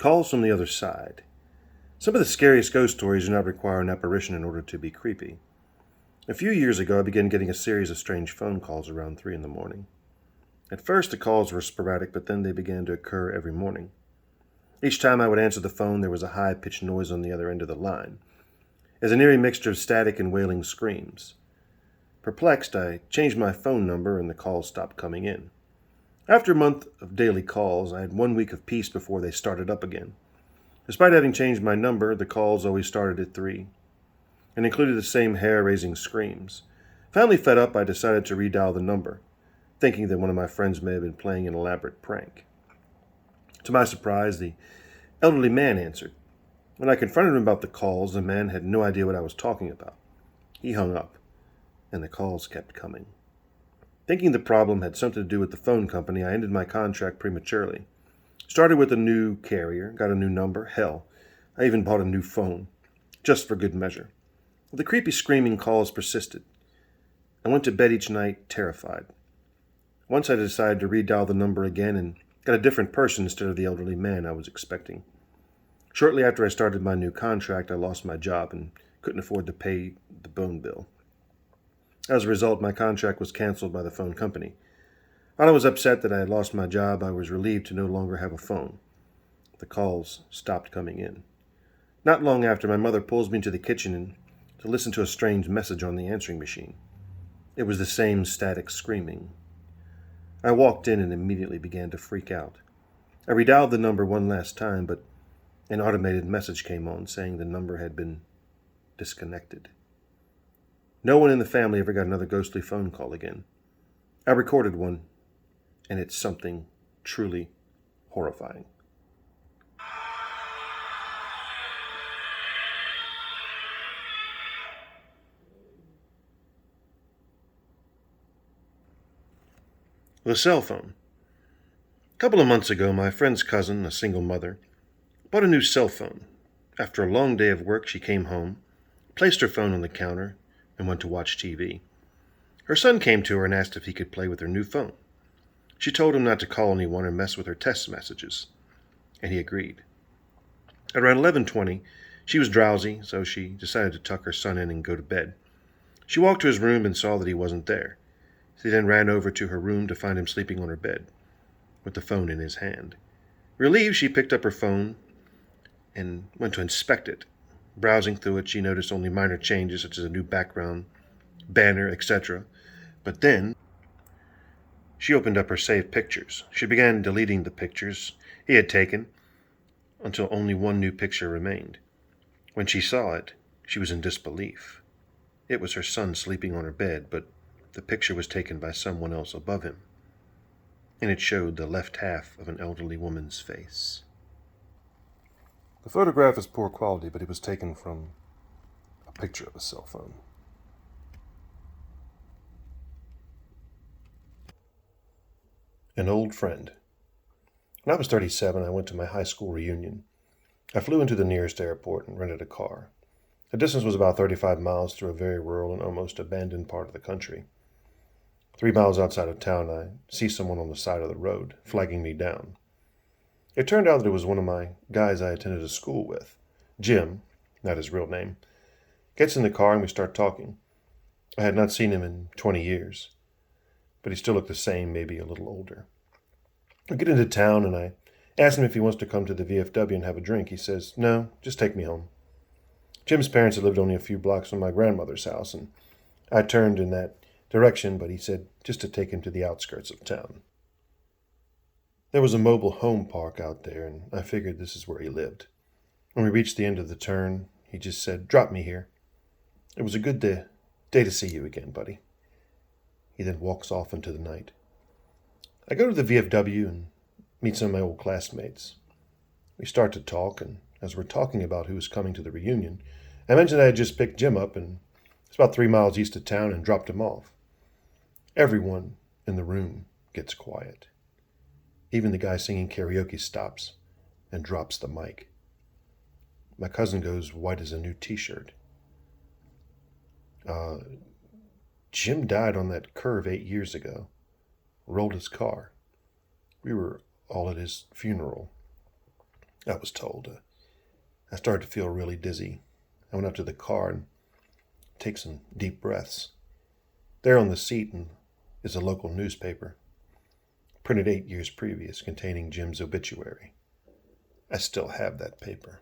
Calls from the other side. Some of the scariest ghost stories do not require an apparition in order to be creepy. A few years ago, I began getting a series of strange phone calls around 3 in the morning. At first, the calls were sporadic, but then they began to occur every morning. Each time I would answer the phone, there was a high-pitched noise on the other end of the line, as an eerie mixture of static and wailing screams. Perplexed, I changed my phone number and the calls stopped coming in. After a month of daily calls, I had 1 week of peace before they started up again. Despite having changed my number, the calls always started at 3 and included the same hair-raising screams. Finally fed up, I decided to redial the number, thinking that one of my friends may have been playing an elaborate prank. To my surprise, the elderly man answered. When I confronted him about the calls, the man had no idea what I was talking about. He hung up, and the calls kept coming. Thinking the problem had something to do with the phone company, I ended my contract prematurely. Started with a new carrier, got a new number, hell, I even bought a new phone, just for good measure. But the creepy screaming calls persisted. I went to bed each night terrified. Once I decided to redial the number again and got a different person instead of the elderly man I was expecting. Shortly after I started my new contract, I lost my job and couldn't afford to pay the phone bill. As a result, my contract was canceled by the phone company. While I was upset that I had lost my job, I was relieved to no longer have a phone. The calls stopped coming in. Not long after, my mother pulls me into the kitchen to listen to a strange message on the answering machine. It was the same static screaming. I walked in and immediately began to freak out. I redialed the number one last time, but an automated message came on saying the number had been disconnected. No one in the family ever got another ghostly phone call again. I recorded one, and it's something truly horrifying. The cell phone. A couple of months ago, my friend's cousin, a single mother, bought a new cell phone. After a long day of work, she came home, placed her phone on the counter, and went to watch TV. Her son came to her and asked if he could play with her new phone. She told him not to call anyone or mess with her text messages, and he agreed. At around 11:20, she was drowsy, so she decided to tuck her son in and go to bed. She walked to his room and saw that he wasn't there. She then ran over to her room to find him sleeping on her bed, with the phone in his hand. Relieved, she picked up her phone and went to inspect it. Browsing through it, she noticed only minor changes such as a new background, banner, etc. But then, she opened up her saved pictures. She began deleting the pictures he had taken until only one new picture remained. When she saw it, she was in disbelief. It was her son sleeping on her bed, but the picture was taken by someone else above him, and it showed the left half of an elderly woman's face. The photograph is poor quality, but it was taken from a picture of a cell phone. An old friend. When I was 37, I went to my high school reunion. I flew into the nearest airport and rented a car. The distance was about 35 miles through a very rural and almost abandoned part of the country. 3 miles outside of town, I see someone on the side of the road, flagging me down. It turned out that it was one of my guys I attended a school with. Jim, not his real name, gets in the car and we start talking. I had not seen him in 20 years, but he still looked the same, maybe a little older. We get into town and I ask him if he wants to come to the VFW and have a drink. He says, "No, just take me home." Jim's parents had lived only a few blocks from my grandmother's house, and I turned in that direction, but he said just to take him to the outskirts of town. There was a mobile home park out there, and I figured this is where he lived. When we reached the end of the turn, he just said, "Drop me here. It was a good day to see you again, buddy." He then walks off into the night. I go to the VFW and meet some of my old classmates. We start to talk, and as we're talking about who was coming to the reunion, I mentioned I had just picked Jim up, and it's about 3 miles east of town, and dropped him off. Everyone in the room gets quiet. Even the guy singing karaoke stops and drops the mic. My cousin goes white as a new t-shirt. Jim died on that curve 8 years ago. Rolled his car. We were all at his funeral. I was told. I started to feel really dizzy. I went up to the car and take some deep breaths. There on the seat is a local newspaper, printed 8 years previous, containing Jim's obituary. I still have that paper.